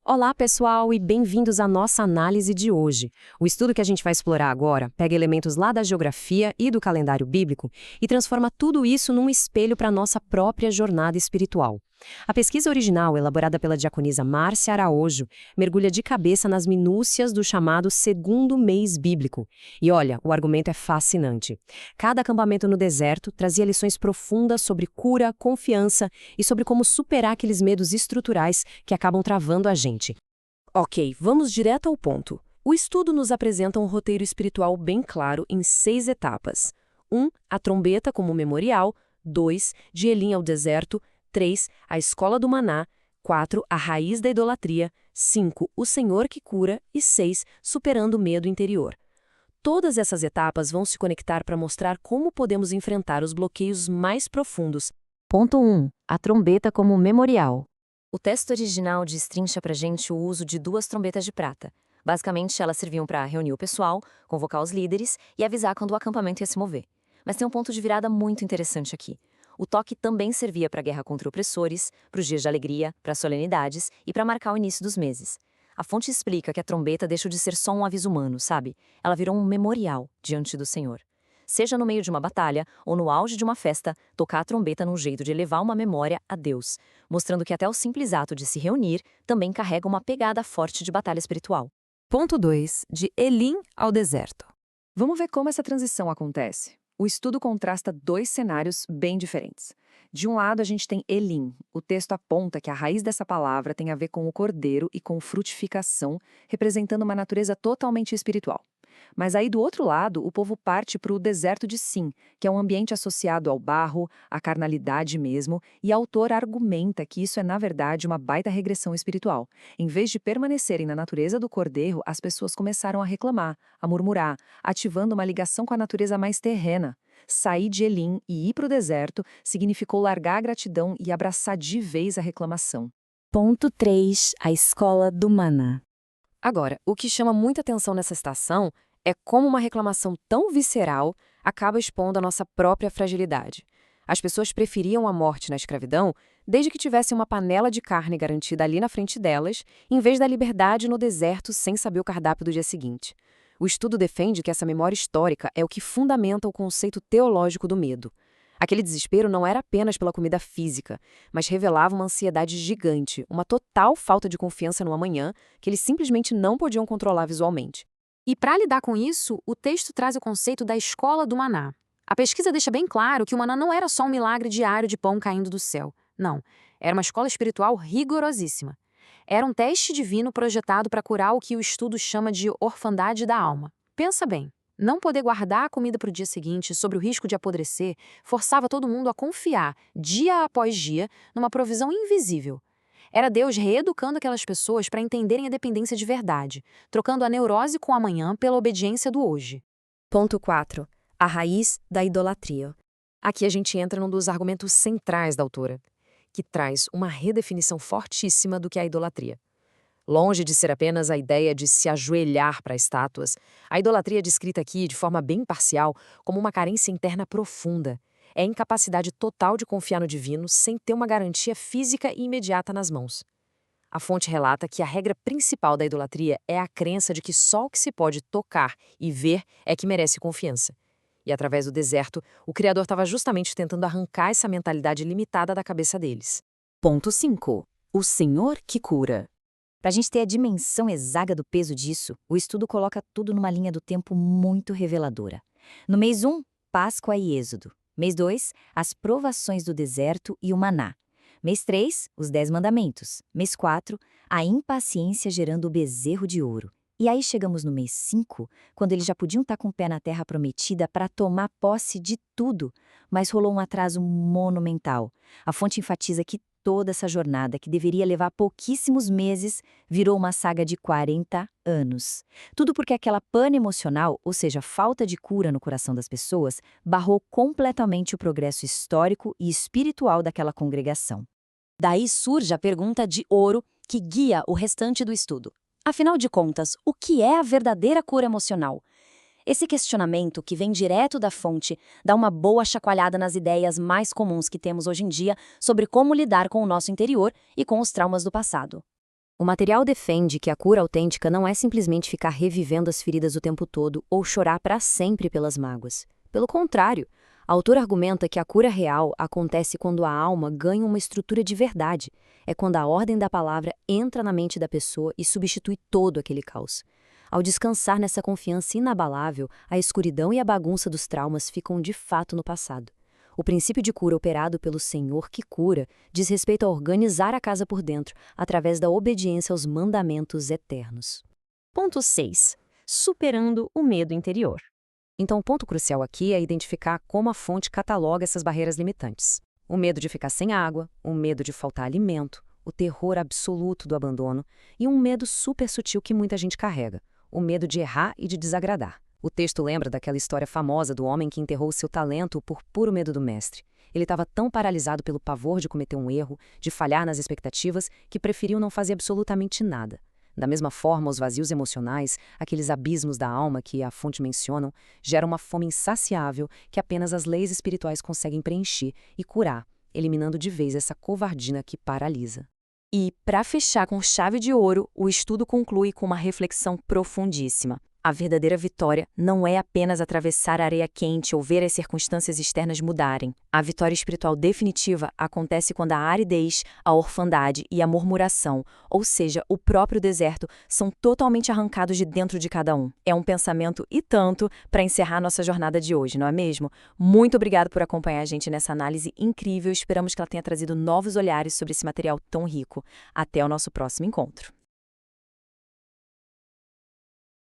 Olá, pessoal, e bem-vindos à nossa análise de hoje. O estudo que a gente vai explorar agora pega elementos lá da geografia e do calendário bíblico e transforma tudo isso num espelho para a nossa própria jornada espiritual. A pesquisa original, elaborada pela diaconisa Márcia Araújo, mergulha de cabeça nas minúcias do chamado segundo mês bíblico. E olha, o argumento é fascinante. Cada acampamento no deserto trazia lições profundas sobre cura, confiança e sobre como superar aqueles medos estruturais que acabam travando a gente. Ok, vamos direto ao ponto. O estudo nos apresenta um roteiro espiritual bem claro em 6 etapas. 1. A trombeta como memorial. 2. De Elim ao deserto. 3. A escola do maná. 4. A raiz da idolatria. 5. O Senhor que cura. E 6. Superando o medo interior. Todas essas etapas vão se conectar para mostrar como podemos enfrentar os bloqueios mais profundos. Ponto 1. A trombeta como memorial. O texto original destrincha pra gente o uso de 2 trombetas de prata. Basicamente, elas serviam para reunir o pessoal, convocar os líderes e avisar quando o acampamento ia se mover. Mas tem um ponto de virada muito interessante aqui. O toque também servia para a guerra contra opressores, para os dias de alegria, para as solenidades e para marcar o início dos meses. A fonte explica que a trombeta deixou de ser só um aviso humano, sabe? Ela virou um memorial diante do Senhor. Seja no meio de uma batalha ou no auge de uma festa, tocar a trombeta num jeito de elevar uma memória a Deus, mostrando que até o simples ato de se reunir também carrega uma pegada forte de batalha espiritual. Ponto 2. De Elim ao deserto. Vamos ver como essa transição acontece. O estudo contrasta 2 cenários bem diferentes. De um lado, a gente tem Elim. O texto aponta que a raiz dessa palavra tem a ver com o cordeiro e com frutificação, representando uma natureza totalmente espiritual. Mas aí, do outro lado, o povo parte para o deserto de Sim, que é um ambiente associado ao barro, à carnalidade mesmo, e o autor argumenta que isso é, na verdade, uma baita regressão espiritual. Em vez de permanecerem na natureza do cordeiro, as pessoas começaram a reclamar, a murmurar, ativando uma ligação com a natureza mais terrena. Sair de Elim e ir para o deserto significou largar a gratidão e abraçar de vez a reclamação. Ponto 3. A escola do maná. Agora, o que chama muita atenção nessa estação é como uma reclamação tão visceral acaba expondo a nossa própria fragilidade. As pessoas preferiam a morte na escravidão desde que tivessem uma panela de carne garantida ali na frente delas, em vez da liberdade no deserto sem saber o cardápio do dia seguinte. O estudo defende que essa memória histórica é o que fundamenta o conceito teológico do medo. Aquele desespero não era apenas pela comida física, mas revelava uma ansiedade gigante, uma total falta de confiança no amanhã, que eles simplesmente não podiam controlar visualmente. E para lidar com isso, o texto traz o conceito da escola do maná. A pesquisa deixa bem claro que o maná não era só um milagre diário de pão caindo do céu. Não, era uma escola espiritual rigorosíssima. Era um teste divino projetado para curar o que o estudo chama de orfandade da alma. Pensa bem, não poder guardar a comida para o dia seguinte, sob o risco de apodrecer, forçava todo mundo a confiar, dia após dia, numa provisão invisível. Era Deus reeducando aquelas pessoas para entenderem a dependência de verdade, trocando a neurose com o amanhã pela obediência do hoje. Ponto 4. A raiz da idolatria. Aqui a gente entra num dos argumentos centrais da autora, que traz uma redefinição fortíssima do que é a idolatria. Longe de ser apenas a ideia de se ajoelhar para estátuas, a idolatria é descrita aqui de forma bem parcial como uma carência interna profunda. É a incapacidade total de confiar no divino sem ter uma garantia física e imediata nas mãos. A fonte relata que a regra principal da idolatria é a crença de que só o que se pode tocar e ver é que merece confiança. E através do deserto, o Criador estava justamente tentando arrancar essa mentalidade limitada da cabeça deles. Ponto 5. O Senhor que cura. Para a gente ter a dimensão exata do peso disso, o estudo coloca tudo numa linha do tempo muito reveladora. No mês 1, Páscoa e Êxodo. Mês 2, as provações do deserto e o maná. Mês 3, os 10 mandamentos. Mês 4, a impaciência gerando o bezerro de ouro. E aí chegamos no mês 5, quando eles já podiam estar com o pé na terra prometida para tomar posse de tudo, mas rolou um atraso monumental. A fonte enfatiza que toda essa jornada, que deveria levar pouquíssimos meses, virou uma saga de 40 anos. Tudo porque aquela pane emocional, ou seja, falta de cura no coração das pessoas, barrou completamente o progresso histórico e espiritual daquela congregação. Daí surge a pergunta de ouro que guia o restante do estudo. Afinal de contas, o que é a verdadeira cura emocional? Esse questionamento, que vem direto da fonte, dá uma boa chacoalhada nas ideias mais comuns que temos hoje em dia sobre como lidar com o nosso interior e com os traumas do passado. O material defende que a cura autêntica não é simplesmente ficar revivendo as feridas o tempo todo ou chorar para sempre pelas mágoas. Pelo contrário, a autora argumenta que a cura real acontece quando a alma ganha uma estrutura de verdade. É quando a ordem da palavra entra na mente da pessoa e substitui todo aquele caos. Ao descansar nessa confiança inabalável, a escuridão e a bagunça dos traumas ficam de fato no passado. O princípio de cura operado pelo Senhor que cura diz respeito a organizar a casa por dentro, através da obediência aos mandamentos eternos. Ponto 6. Superando o medo interior. Então, o ponto crucial aqui é identificar como a fonte cataloga essas barreiras limitantes. O medo de ficar sem água, o medo de faltar alimento, o terror absoluto do abandono e um medo super sutil que muita gente carrega, o medo de errar e de desagradar. O texto lembra daquela história famosa do homem que enterrou seu talento por puro medo do mestre. Ele estava tão paralisado pelo pavor de cometer um erro, de falhar nas expectativas, que preferiu não fazer absolutamente nada. Da mesma forma, os vazios emocionais, aqueles abismos da alma que a fonte mencionam, geram uma fome insaciável que apenas as leis espirituais conseguem preencher e curar, eliminando de vez essa covardia que paralisa. E, para fechar com chave de ouro, o estudo conclui com uma reflexão profundíssima. A verdadeira vitória não é apenas atravessar a areia quente ou ver as circunstâncias externas mudarem. A vitória espiritual definitiva acontece quando a aridez, a orfandade e a murmuração, ou seja, o próprio deserto, são totalmente arrancados de dentro de cada um. É um pensamento e tanto para encerrar nossa jornada de hoje, não é mesmo? Muito obrigado por acompanhar a gente nessa análise incrível. Esperamos que ela tenha trazido novos olhares sobre esse material tão rico. Até o nosso próximo encontro.